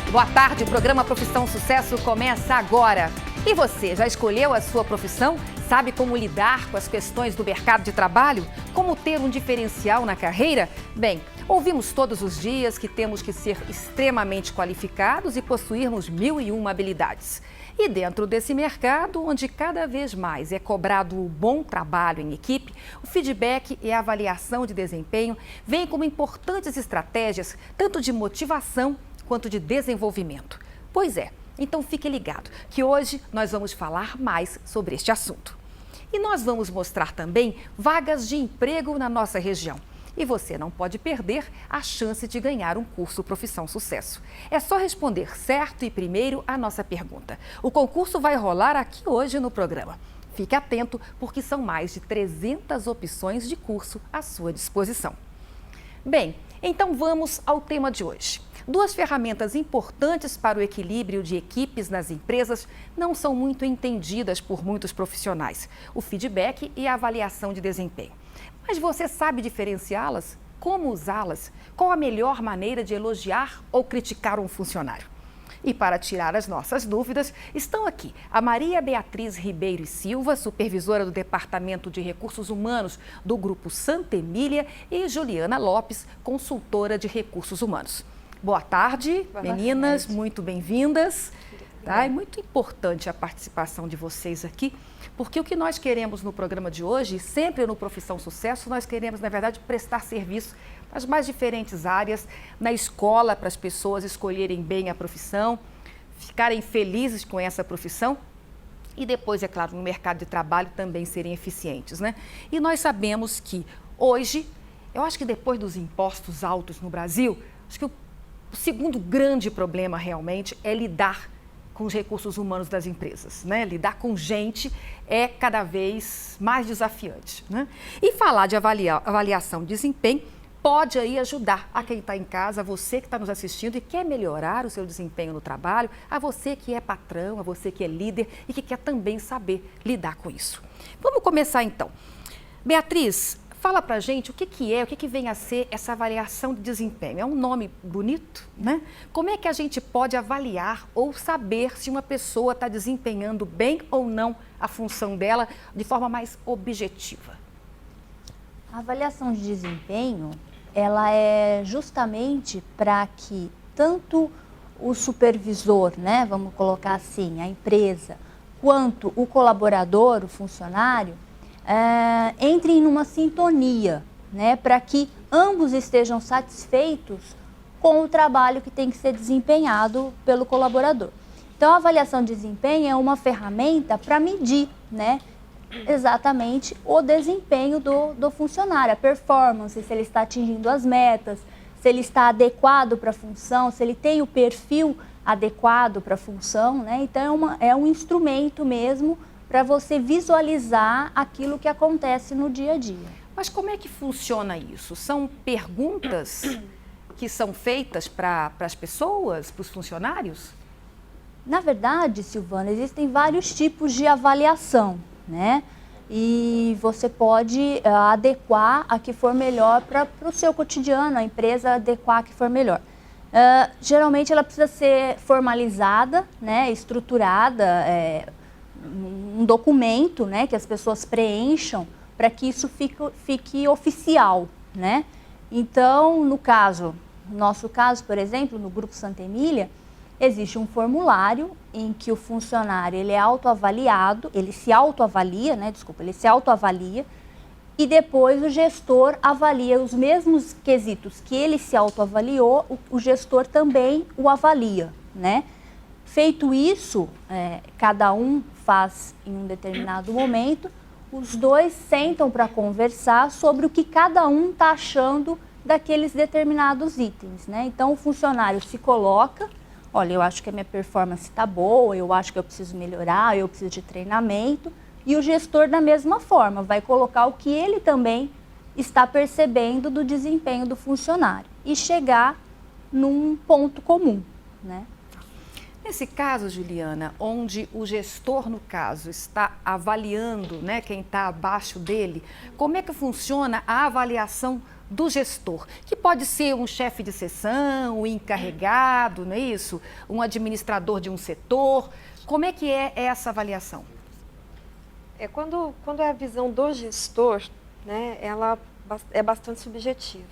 Boa tarde, o programa Profissão Sucesso começa agora. E você, já escolheu a sua profissão? Sabe como lidar com as questões do mercado de trabalho? Como ter um diferencial na carreira? Bem, ouvimos todos os dias que temos que ser extremamente qualificados e possuirmos 1001 habilidades. E dentro desse mercado, onde cada vez mais é cobrado o bom trabalho em equipe, o feedback e a avaliação de desempenho vêm como importantes estratégias, tanto de motivação quanto de desenvolvimento. Pois é, então fique ligado, que hoje nós vamos falar mais sobre este assunto. E nós vamos mostrar também vagas de emprego na nossa região. E você não pode perder a chance de ganhar um curso Profissão Sucesso. É só responder certo e primeiro a nossa pergunta. O concurso vai rolar aqui hoje no programa. Fique atento, porque são mais de 300 opções de curso à sua disposição. Bem, então vamos ao tema de hoje. Duas ferramentas importantes para o equilíbrio de equipes nas empresas não são muito entendidas por muitos profissionais: o feedback e a avaliação de desempenho. Mas você sabe diferenciá-las? Como usá-las? Qual a melhor maneira de elogiar ou criticar um funcionário? E para tirar as nossas dúvidas, estão aqui a Maria Beatriz Ribeiro e Silva, supervisora do Departamento de Recursos Humanos do Grupo Santa Emília, e Juliana Lopes, consultora de Recursos Humanos. Boa tarde, meninas, muito bem-vindas. Tá? É muito importante a participação de vocês aqui, porque o que nós queremos no programa de hoje, sempre no Profissão Sucesso, nós queremos, na verdade, prestar serviço nas mais diferentes áreas, na escola, para as pessoas escolherem bem a profissão, ficarem felizes com essa profissão e depois, é claro, no mercado de trabalho também serem eficientes, né? E nós sabemos que hoje, eu acho que depois dos impostos altos no Brasil, acho que o segundo grande problema realmente é lidar com os recursos humanos das empresas, né? Lidar com gente é cada vez mais desafiante, né? E falar de avaliação de desempenho pode aí ajudar a quem está em casa, a você que está nos assistindo e quer melhorar o seu desempenho no trabalho, a você que é patrão, a você que é líder e que quer também saber lidar com isso. Vamos começar então. Beatriz, fala pra gente o que vem a ser essa avaliação de desempenho. É um nome bonito, né? Como é que a gente pode avaliar ou saber se uma pessoa está desempenhando bem ou não a função dela de forma mais objetiva? A avaliação de desempenho, ela é justamente para que tanto o supervisor, né, vamos colocar assim, a empresa, quanto o colaborador, o funcionário, entrem numa sintonia, né, para que ambos estejam satisfeitos com o trabalho que tem que ser desempenhado pelo colaborador. Então, a avaliação de desempenho é uma ferramenta para medir, né, exatamente o desempenho do funcionário, a performance, se ele está atingindo as metas, se ele está adequado para a função, se ele tem o perfil adequado para a função, né? Então, é um instrumento mesmo para você visualizar aquilo que acontece no dia a dia. Mas como é que funciona isso? São perguntas que são feitas para as pessoas, para os funcionários? Na verdade, Silvana, existem vários tipos de avaliação, né? E você pode adequar a que for melhor para o seu cotidiano, a empresa adequar a que for melhor. Geralmente ela precisa ser formalizada, né, estruturada, um documento, né, que as pessoas preencham para que isso fique oficial, né? Então, no nosso caso, por exemplo, no Grupo Santa Emília, existe um formulário em que o funcionário ele é autoavaliado, ele se autoavalia, e depois o gestor avalia os mesmos quesitos que ele se autoavaliou, o gestor também o avalia, né? Feito isso, cada um faz em um determinado momento, os dois sentam para conversar sobre o que cada um está achando daqueles determinados itens, né? Então, o funcionário se coloca: olha, eu acho que a minha performance está boa, eu acho que eu preciso melhorar, eu preciso de treinamento. E o gestor, da mesma forma, vai colocar o que ele também está percebendo do desempenho do funcionário e chegar num ponto comum, né? Nesse caso, Juliana, onde o gestor, no caso, está avaliando, né, quem está abaixo dele, como é que funciona a avaliação do gestor, que pode ser um chefe de seção, um encarregado, não é isso? Um administrador de um setor. Como é que é essa avaliação? Quando é a visão do gestor, né, ela é bastante subjetiva,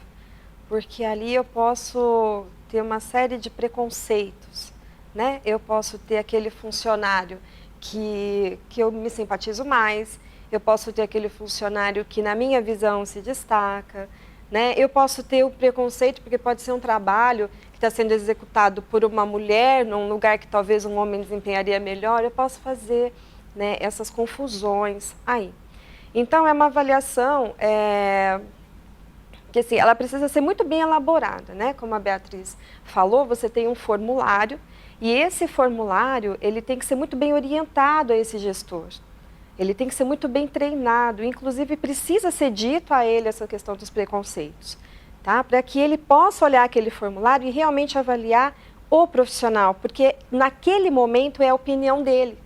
porque ali eu posso ter uma série de preconceitos, né? Eu posso ter aquele funcionário que eu me simpatizo mais, eu posso ter aquele funcionário que na minha visão se destaca, né? Eu posso ter o preconceito porque pode ser um trabalho que está sendo executado por uma mulher num lugar que talvez um homem desempenharia melhor, eu posso fazer, né, essas confusões aí. Então, é uma avaliação que assim, ela precisa ser muito bem elaborada, né? Como a Beatriz falou, você tem um formulário e esse formulário ele tem que ser muito bem orientado a esse gestor. Ele tem que ser muito bem treinado, inclusive precisa ser dito a ele essa questão dos preconceitos, tá? Para que ele possa olhar aquele formulário e realmente avaliar o profissional, porque naquele momento é a opinião dele.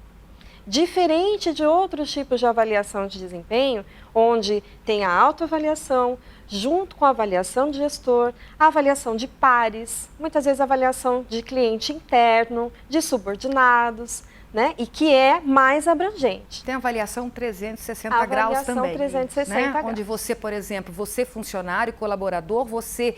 Diferente de outros tipos de avaliação de desempenho, onde tem a autoavaliação, junto com a avaliação de gestor, a avaliação de pares, muitas vezes a avaliação de cliente interno, de subordinados, né? E que é mais abrangente. Tem a avaliação 360 graus também. Avaliação 360 né? graus. Onde você, por exemplo, você funcionário, colaborador, você...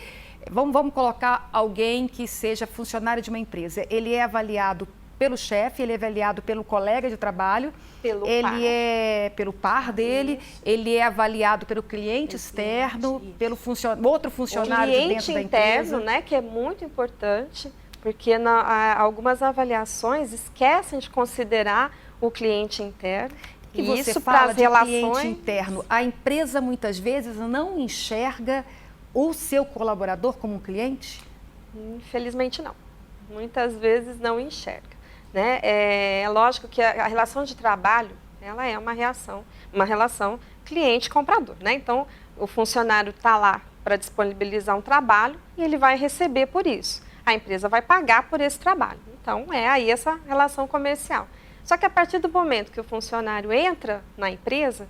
Vamos colocar alguém que seja funcionário de uma empresa. Ele é avaliado pelo chefe, ele é avaliado pelo colega de trabalho, pelo par dele, ele é avaliado pelo cliente externo, pelo outro funcionário de dentro da empresa. O cliente interno, né, que é muito importante, porque algumas avaliações esquecem de considerar o cliente interno. E você fala de cliente interno, a empresa muitas vezes não enxerga o seu colaborador como um cliente? Infelizmente não, muitas vezes não enxerga. Né? É lógico que a relação de trabalho, ela é uma relação cliente-comprador, né? Então, o funcionário está lá para disponibilizar um trabalho e ele vai receber por isso. A empresa vai pagar por esse trabalho. Então, é aí essa relação comercial. Só que a partir do momento que o funcionário entra na empresa,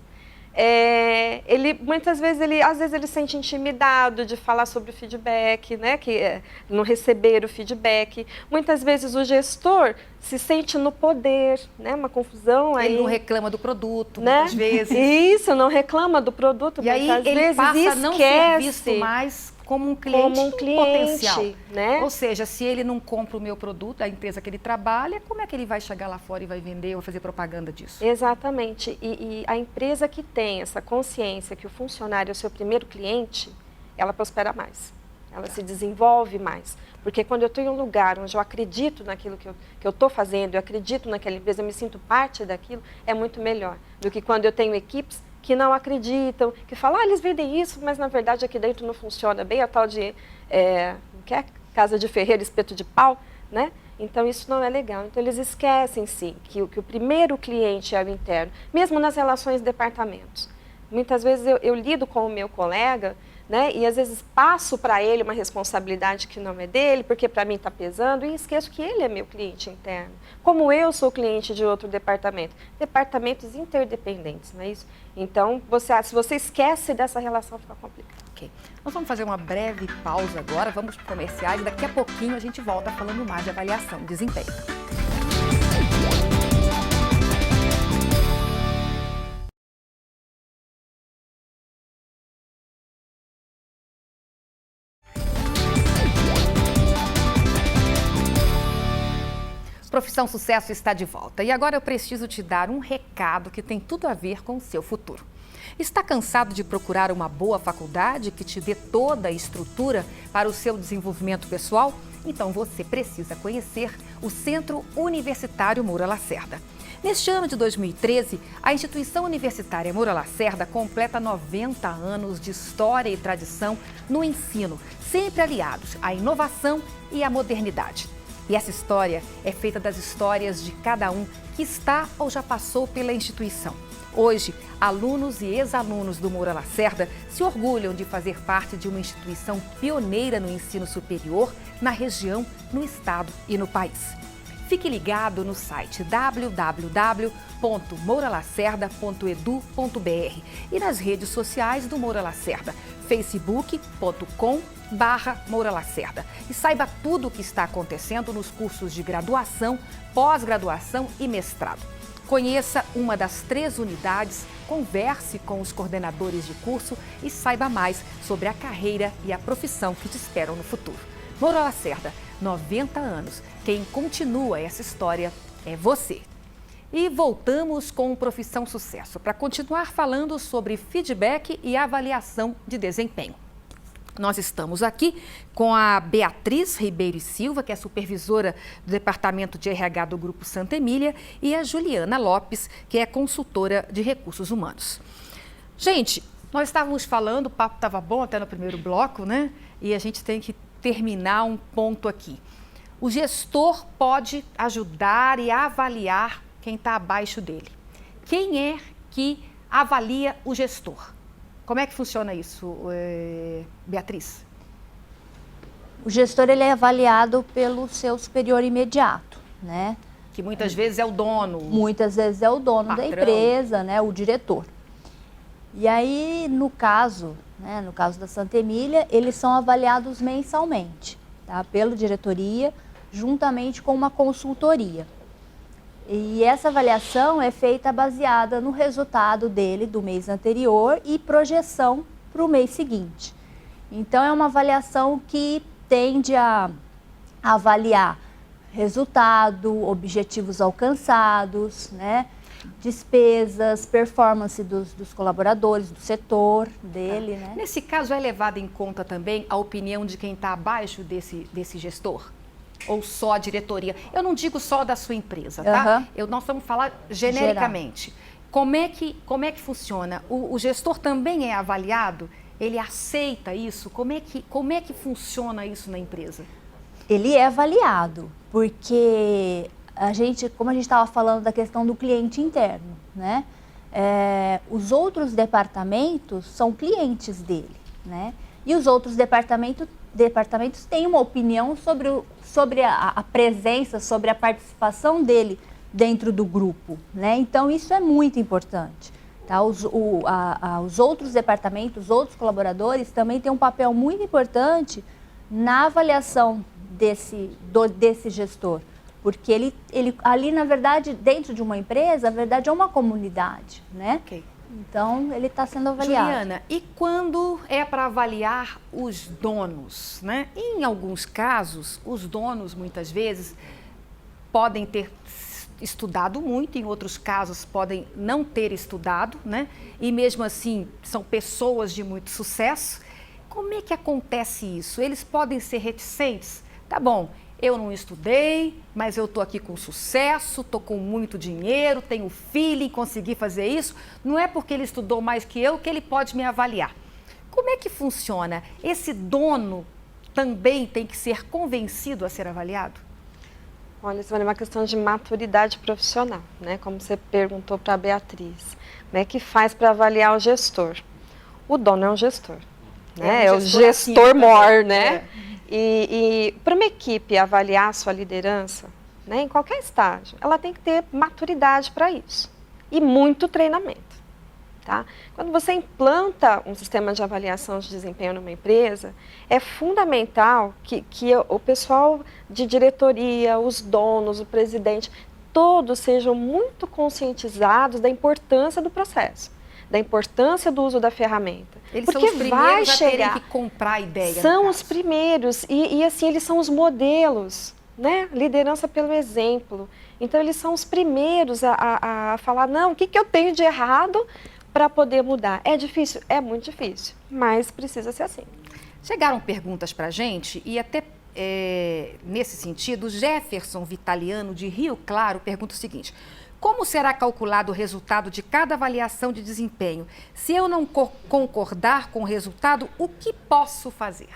muitas vezes ele se sente intimidado de falar sobre o feedback, né, não receber o feedback. Muitas vezes o gestor se sente no poder, né, uma confusão aí. Ele não reclama do produto, né? Muitas vezes. Isso, não reclama do produto, e aí ele passa a não ser visto mais como um cliente potencial. Né? Ou seja, se ele não compra o meu produto, da empresa que ele trabalha, como é que ele vai chegar lá fora e vai vender ou fazer propaganda disso? Exatamente. E a empresa que tem essa consciência que o funcionário é o seu primeiro cliente, ela prospera mais. Ela se desenvolve mais. Porque quando eu estou em um lugar onde eu acredito naquilo que eu estou fazendo, eu acredito naquela empresa, eu me sinto parte daquilo, é muito melhor do que quando eu tenho equipes que não acreditam, que falam, eles vendem isso, mas na verdade aqui dentro não funciona bem, a tal de casa de ferreiro, espeto de pau, né? Então isso não é legal. Então eles esquecem, sim, que o primeiro cliente é o interno, mesmo nas relações de departamentos. Muitas vezes eu lido com o meu colega, né, e às vezes passo para ele uma responsabilidade que não é dele, porque para mim está pesando, e esqueço que ele é meu cliente interno. Como eu sou cliente de outro departamento. Departamentos interdependentes, não é isso? Então, se você esquece dessa relação, fica complicado. Ok. Nós vamos fazer uma breve pausa agora, vamos para comerciais, e daqui a pouquinho a gente volta falando mais de avaliação de desempenho. Profissão Sucesso está de volta e agora eu preciso te dar um recado que tem tudo a ver com o seu futuro. Está cansado de procurar uma boa faculdade que te dê toda a estrutura para o seu desenvolvimento pessoal? Então você precisa conhecer o Centro Universitário Moura Lacerda. Neste ano de 2013, a instituição universitária Moura Lacerda completa 90 anos de história e tradição no ensino, sempre aliados à inovação e à modernidade. E essa história é feita das histórias de cada um que está ou já passou pela instituição. Hoje, alunos e ex-alunos do Moura Lacerda se orgulham de fazer parte de uma instituição pioneira no ensino superior, na região, no estado e no país. Fique ligado no site www.mouralacerda.edu.br e nas redes sociais do Moura Lacerda, facebook.com/Moura Lacerda. E saiba tudo o que está acontecendo nos cursos de graduação, pós-graduação e mestrado. Conheça uma das 3 unidades, converse com os coordenadores de curso e saiba mais sobre a carreira e a profissão que te esperam no futuro. Moura Lacerda, 90 anos. Quem continua essa história é você. E voltamos com o Profissão Sucesso para continuar falando sobre feedback e avaliação de desempenho. Nós estamos aqui com a Beatriz Ribeiro e Silva, que é supervisora do Departamento de RH do Grupo Santa Emília, e a Juliana Lopes, que é consultora de recursos humanos. Gente, nós estávamos falando, o papo estava bom até no primeiro bloco, né? E a gente tem que terminar um ponto aqui. O gestor pode ajudar e avaliar quem está abaixo dele. Quem é que avalia o gestor? Como é que funciona isso, Beatriz? O gestor ele é avaliado pelo seu superior imediato, né? Que muitas vezes é o dono. Muitas vezes é o dono patrão da empresa, né? O diretor. E aí, no caso da Santa Emília, eles são avaliados mensalmente, tá? Pela diretoria, juntamente com uma consultoria. E essa avaliação é feita baseada no resultado dele do mês anterior e projeção para o mês seguinte. Então, é uma avaliação que tende a avaliar resultado, objetivos alcançados, né? Despesas, performance dos colaboradores, do setor dele, né? Nesse caso, é levada em conta também a opinião de quem está abaixo desse gestor? Ou só a diretoria? Eu não digo só da sua empresa, tá? Nós vamos falar genericamente. Como é que funciona? O gestor também é avaliado? Ele aceita isso? Como é que funciona isso na empresa? Ele é avaliado, porque como a gente estava falando da questão do cliente interno, né? Os outros departamentos são clientes dele, né? E os outros departamentos têm uma opinião sobre a presença, sobre a participação dele dentro do grupo, né? Então, isso é muito importante. Tá? Os outros departamentos, os outros colaboradores também têm um papel muito importante na avaliação desse gestor. Porque ele ali, na verdade, dentro de uma empresa, na verdade, é uma comunidade, né? Ok. Então, ele está sendo avaliado. Juliana, e quando é para avaliar os donos, né? Em alguns casos, os donos, muitas vezes, podem ter estudado muito, em outros casos, podem não ter estudado, né? E mesmo assim, são pessoas de muito sucesso. Como é que acontece isso? Eles podem ser reticentes? Tá bom, eu não estudei, mas eu estou aqui com sucesso, estou com muito dinheiro, tenho feeling, consegui fazer isso. Não é porque ele estudou mais que eu que ele pode me avaliar. Como é que funciona? Esse dono também tem que ser convencido a ser avaliado? Olha, isso é uma questão de maturidade profissional, né? Como você perguntou para a Beatriz, né? Que faz para avaliar o gestor? O dono é um gestor, né? É o gestor mor, né? E para uma equipe avaliar a sua liderança, né, em qualquer estágio, ela tem que ter maturidade para isso e muito treinamento. Tá? Quando você implanta um sistema de avaliação de desempenho numa empresa, é fundamental que o pessoal de diretoria, os donos, o presidente, todos sejam muito conscientizados da importância do processo, da importância do uso da ferramenta. Eles são os primeiros a terem que comprar a ideia. São os primeiros e assim, eles são os modelos, né? Liderança pelo exemplo. Então, eles são os primeiros a falar, não, o que eu tenho de errado para poder mudar? É difícil? É muito difícil, mas precisa ser assim. Chegaram perguntas para a gente e até nesse sentido, Jefferson Vitaliano, de Rio Claro, pergunta o seguinte: como será calculado o resultado de cada avaliação de desempenho? Se eu não concordar com o resultado, o que posso fazer?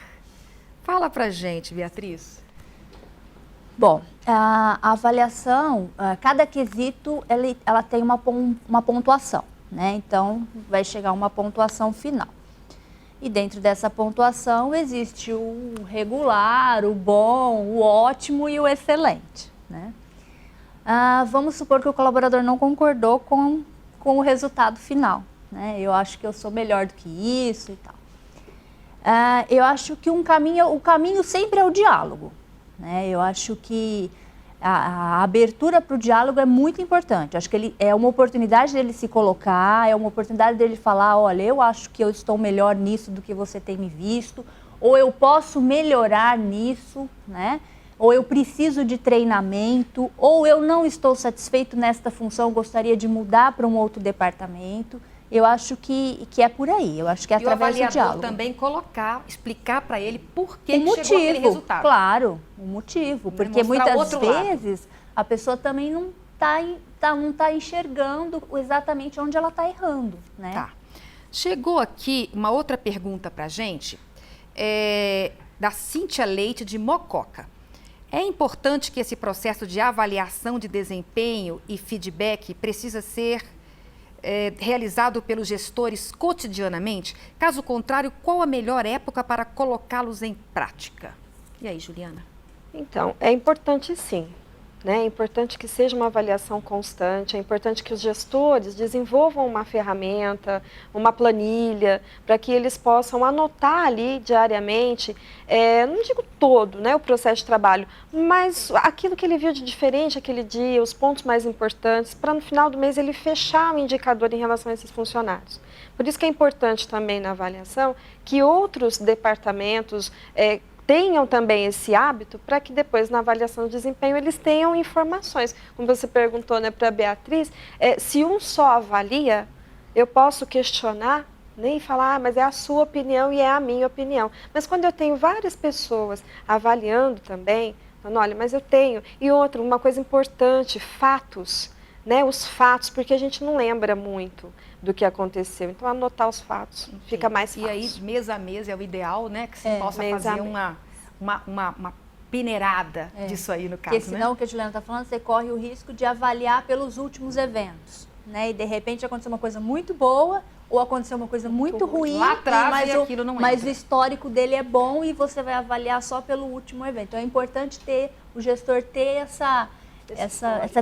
Fala pra gente, Beatriz. Bom, a avaliação, cada quesito, ela tem uma pontuação, né? Então, vai chegar uma pontuação final. E dentro dessa pontuação existe o regular, o bom, o ótimo e o excelente, né? Vamos supor que o colaborador não concordou com o resultado final, né? Eu acho que eu sou melhor do que isso e tal. Eu acho que o caminho sempre é o diálogo, né? Eu acho que a abertura para o diálogo é muito importante. Eu acho que é uma oportunidade dele se colocar, é uma oportunidade dele falar, olha, eu acho que eu estou melhor nisso do que você tem me visto, ou eu posso melhorar nisso, né? Ou eu preciso de treinamento, ou eu não estou satisfeito nesta função, gostaria de mudar para um outro departamento. Eu acho que é por aí, eu acho que é através do diálogo. Também explicar para ele por que chegou aquele resultado. Claro, o motivo, porque muitas vezes a pessoa também não está enxergando exatamente onde ela está errando, né? Tá. Chegou aqui uma outra pergunta para a gente, da Cíntia Leite de Mococa. É importante que esse processo de avaliação de desempenho e feedback precisa ser realizado pelos gestores cotidianamente? Caso contrário, qual a melhor época para colocá-los em prática? E aí, Juliana? Então, é importante sim. Né? É importante que seja uma avaliação constante, é importante que os gestores desenvolvam uma ferramenta, uma planilha, para que eles possam anotar ali diariamente, não digo todo, né, o processo de trabalho, mas aquilo que ele viu de diferente aquele dia, os pontos mais importantes, para no final do mês ele fechar o indicador em relação a esses funcionários. Por isso que é importante também na avaliação que outros departamentos tenham também esse hábito para que depois na avaliação de desempenho eles tenham informações. Como você perguntou, né, para a Beatriz, se um só avalia, eu posso questionar, nem falar, mas é a sua opinião e é a minha opinião. Mas quando eu tenho várias pessoas avaliando também, falando, olha, mas eu tenho. E outra, uma coisa importante, fatos, né, os fatos, porque a gente não lembra muito do que aconteceu. Então, anotar os fatos fica mais fácil. E aí, mês a mês é o ideal, né? Que se possa fazer uma peneirada disso aí, no caso, porque senão, o que a Juliana está falando, você corre o risco de avaliar pelos últimos eventos, né? E, de repente, aconteceu uma coisa muito boa ou aconteceu uma coisa muito ruim, lá atrás, aquilo não mas o histórico dele é bom e você vai avaliar só pelo último evento. Então, é importante o gestor ter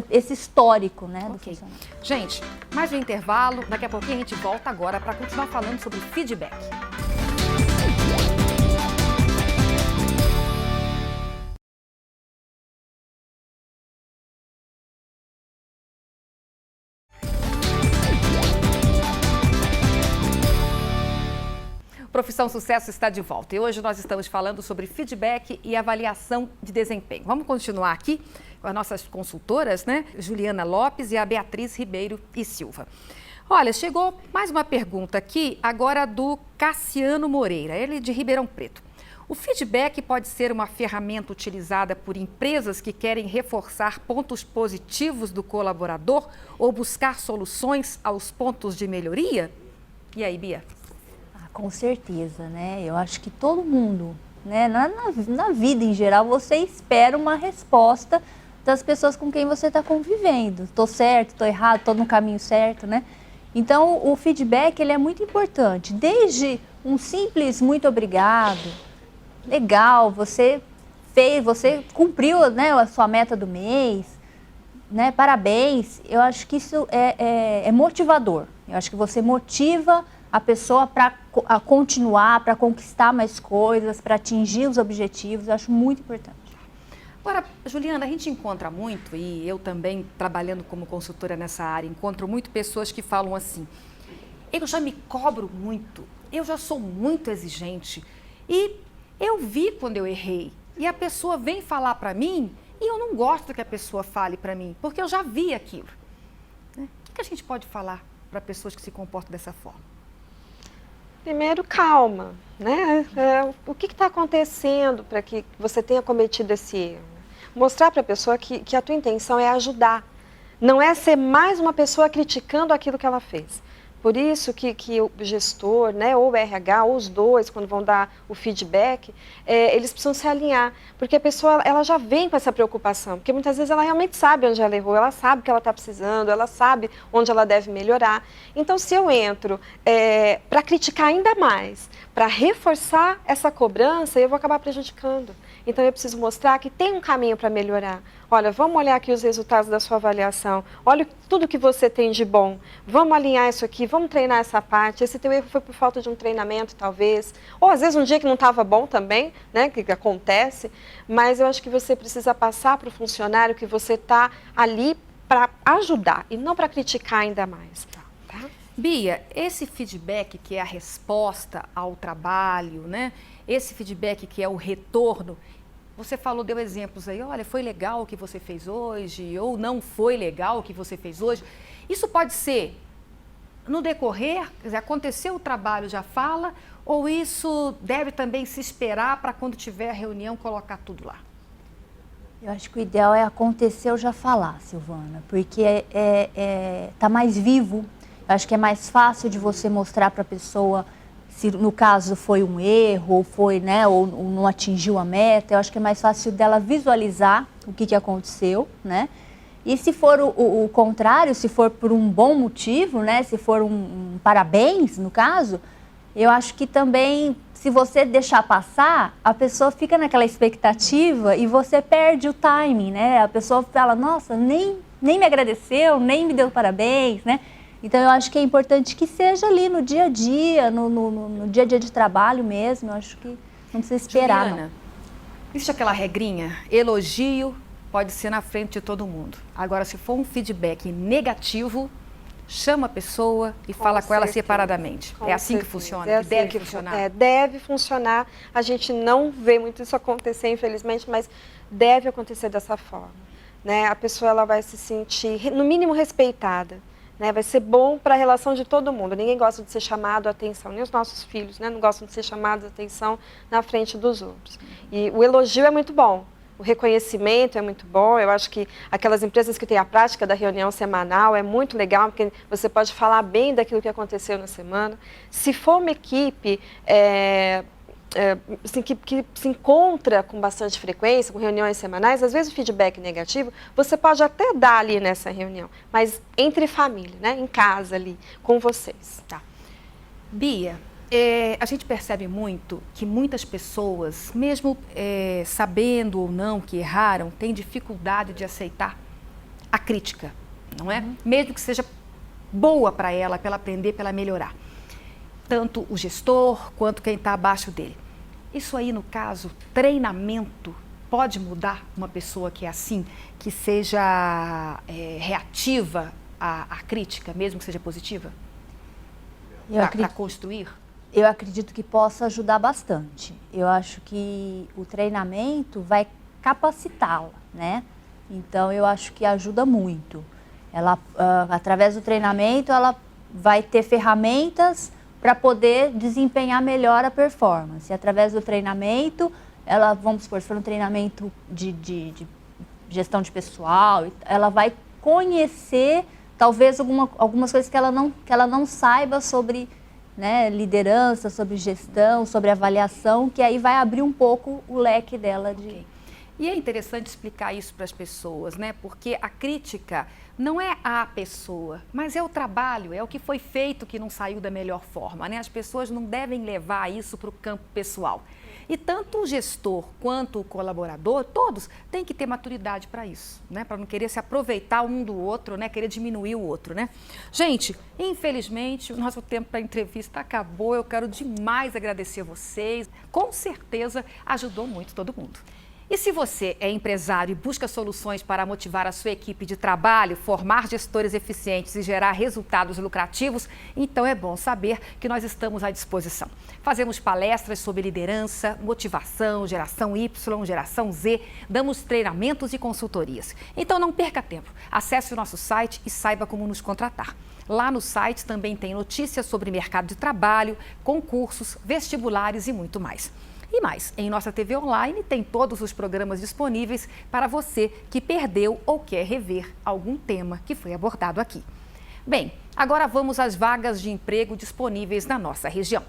esse histórico, né, do funcionário. Gente, mais um intervalo. Daqui a pouquinho a gente volta agora para continuar falando sobre feedback. Profissão Sucesso está de volta e hoje nós estamos falando sobre feedback e avaliação de desempenho. Vamos continuar aqui com as nossas consultoras, né? Juliana Lopes e a Beatriz Ribeiro e Silva. Olha, chegou mais uma pergunta aqui, agora do Cassiano Moreira, ele de Ribeirão Preto. O feedback pode ser uma ferramenta utilizada por empresas que querem reforçar pontos positivos do colaborador ou buscar soluções aos pontos de melhoria? E aí, Bia? Com certeza, né? Eu acho que todo mundo, né? Na vida em geral, você espera uma resposta das pessoas com quem você está convivendo. Estou certo, estou errado, estou no caminho certo, né? Então, o feedback, ele é muito importante. Desde um simples muito obrigado, legal, você cumpriu, né, a sua meta do mês, né? Parabéns. Eu acho que isso é motivador. Eu acho que você motiva a pessoa para continuar, para conquistar mais coisas, para atingir os objetivos. Eu acho muito importante. Agora, Juliana, a gente encontra muito, e eu também, trabalhando como consultora nessa área, encontro muito pessoas que falam assim, eu já me cobro muito, eu já sou muito exigente, e eu vi quando eu errei, e a pessoa vem falar para mim, e eu não gosto que a pessoa fale para mim, porque eu já vi aquilo. O que a gente pode falar para pessoas que se comportam dessa forma? Primeiro, calma, né? O que está acontecendo para que você tenha cometido esse erro? Mostrar para a pessoa que a tua intenção é ajudar, não é ser mais uma pessoa criticando aquilo que ela fez. Por isso que o gestor, né, ou o RH, ou os dois, quando vão dar o feedback, eles precisam se alinhar, porque a pessoa ela já vem com essa preocupação, porque muitas vezes ela realmente sabe onde ela errou, ela sabe o que ela está precisando, ela sabe onde ela deve melhorar. Então, se eu entro para criticar ainda mais, para reforçar essa cobrança, eu vou acabar prejudicando. Então, eu preciso mostrar que tem um caminho para melhorar. Olha, vamos olhar aqui os resultados da sua avaliação. Olha tudo que você tem de bom. Vamos alinhar isso aqui, vamos treinar essa parte. Esse teu erro foi por falta de um treinamento, talvez. Ou, às vezes, um dia que não estava bom também, né, que acontece. Mas eu acho que você precisa passar para o funcionário que você está ali para ajudar e não para criticar ainda mais. Tá? Bia, esse feedback que é a resposta ao trabalho, né? Esse feedback que é o retorno, você falou, deu exemplos aí, olha, foi legal o que você fez hoje, ou não foi legal o que você fez hoje. Isso pode ser no decorrer, quer dizer, aconteceu o trabalho, já fala, ou isso deve também se esperar para quando tiver a reunião colocar tudo lá? Eu acho que o ideal é acontecer ou já falar, Silvana, porque tá mais vivo. Eu acho que é mais fácil de você mostrar para a pessoa se no caso foi um erro, ou foi, né, ou não atingiu a meta. Eu acho que é mais fácil dela visualizar o que aconteceu, né? E se for o contrário, se for por um bom motivo, né, se for um parabéns, no caso, eu acho que também, se você deixar passar, a pessoa fica naquela expectativa e você perde o timing, né? A pessoa fala, nossa, nem me agradeceu, nem me deu parabéns, né? Então, eu acho que é importante que seja ali no dia a dia, no dia a dia de trabalho mesmo. Eu acho que não precisa esperar, Juliana, existe aquela regrinha, elogio pode ser na frente de todo mundo. Agora, se for um feedback negativo, chama a pessoa e fala com ela separadamente. É assim que funciona? É assim deve funcionar? Deve funcionar. A gente não vê muito isso acontecer, infelizmente, mas deve acontecer dessa forma, né? A pessoa ela vai se sentir, no mínimo, respeitada. Né, vai ser bom para a relação de todo mundo. Ninguém gosta de ser chamado a atenção, nem os nossos filhos, né, não gostam de ser chamados a atenção na frente dos outros. E o elogio é muito bom, o reconhecimento é muito bom. Eu acho que aquelas empresas que têm a prática da reunião semanal é muito legal, porque você pode falar bem daquilo que aconteceu na semana. Se for uma equipe assim, que se encontra com bastante frequência, com reuniões semanais, às vezes o feedback negativo, você pode até dar ali nessa reunião, mas entre família, né, em casa ali, com vocês. Tá. Bia, a gente percebe muito que muitas pessoas, mesmo sabendo ou não que erraram, têm dificuldade de aceitar a crítica, não é? Mesmo que seja boa para ela aprender, para ela melhorar. Tanto o gestor quanto quem está abaixo dele. Isso aí, no caso, treinamento, pode mudar uma pessoa que é assim, que seja reativa à crítica, mesmo que seja positiva? Para construir? Eu acredito que possa ajudar bastante. Eu acho que o treinamento vai capacitá-la, né? Então, eu acho que ajuda muito. Ela, através do treinamento, ela vai ter ferramentas para poder desempenhar melhor a performance. Através do treinamento, ela, vamos supor, se for um treinamento de gestão de pessoal, ela vai conhecer, talvez, algumas coisas que ela não saiba sobre, né, liderança, sobre gestão, sobre avaliação, que aí vai abrir um pouco o leque dela de... Okay. E é interessante explicar isso para as pessoas, né? Porque a crítica não é a pessoa, mas é o trabalho, é o que foi feito que não saiu da melhor forma, né? As pessoas não devem levar isso para o campo pessoal. E tanto o gestor quanto o colaborador, todos têm que ter maturidade para isso, né? Para não querer se aproveitar um do outro, né? Querer diminuir o outro, né? Gente, infelizmente, o nosso tempo para a entrevista acabou. Eu quero demais agradecer vocês. Com certeza ajudou muito todo mundo. E se você é empresário e busca soluções para motivar a sua equipe de trabalho, formar gestores eficientes e gerar resultados lucrativos, então é bom saber que nós estamos à disposição. Fazemos palestras sobre liderança, motivação, geração Y, geração Z, damos treinamentos e consultorias. Então não perca tempo, acesse o nosso site e saiba como nos contratar. Lá no site também tem notícias sobre mercado de trabalho, concursos, vestibulares e muito mais. E mais, em nossa TV online tem todos os programas disponíveis para você que perdeu ou quer rever algum tema que foi abordado aqui. Bem, agora vamos às vagas de emprego disponíveis na nossa região.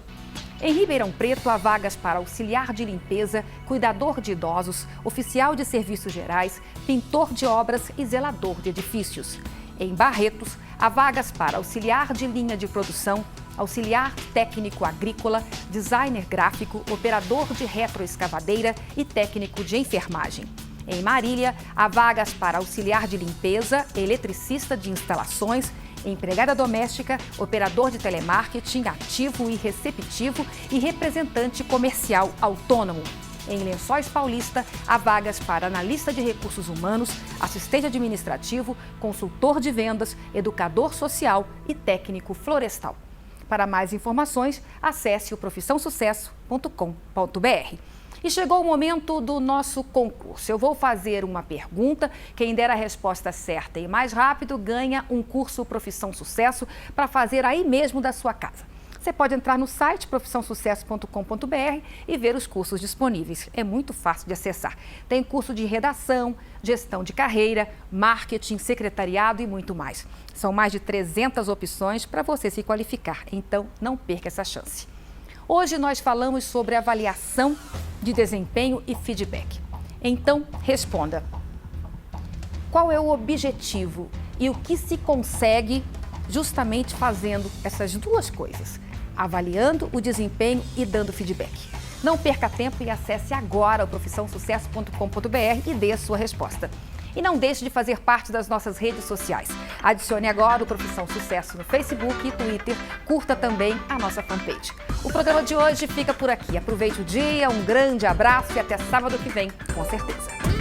Em Ribeirão Preto, há vagas para auxiliar de limpeza, cuidador de idosos, oficial de serviços gerais, pintor de obras e zelador de edifícios. Em Barretos, há vagas para auxiliar de linha de produção, auxiliar técnico agrícola, designer gráfico, operador de retroescavadeira e técnico de enfermagem. Em Marília, há vagas para auxiliar de limpeza, eletricista de instalações, empregada doméstica, operador de telemarketing ativo e receptivo e representante comercial autônomo. Em Lençóis Paulista, há vagas para analista de recursos humanos, assistente administrativo, consultor de vendas, educador social e técnico florestal. Para mais informações, acesse o profissãosucesso.com.br. E chegou o momento do nosso concurso. Eu vou fazer uma pergunta. Quem der a resposta certa e mais rápido ganha um curso Profissão Sucesso para fazer aí mesmo da sua casa. Você pode entrar no site profissãosucesso.com.br e ver os cursos disponíveis. É muito fácil de acessar. Tem curso de redação, gestão de carreira, marketing, secretariado e muito mais. São mais de 300 opções para você se qualificar. Então, não perca essa chance. Hoje nós falamos sobre avaliação de desempenho e feedback. Então, responda. Qual é o objetivo e o que se consegue justamente fazendo essas duas coisas? Avaliando o desempenho e dando feedback. Não perca tempo e acesse agora o profissãosucesso.com.br e dê a sua resposta. E não deixe de fazer parte das nossas redes sociais. Adicione agora o Profissão Sucesso no Facebook e Twitter. Curta também a nossa fanpage. O programa de hoje fica por aqui. Aproveite o dia, um grande abraço e até sábado que vem, com certeza.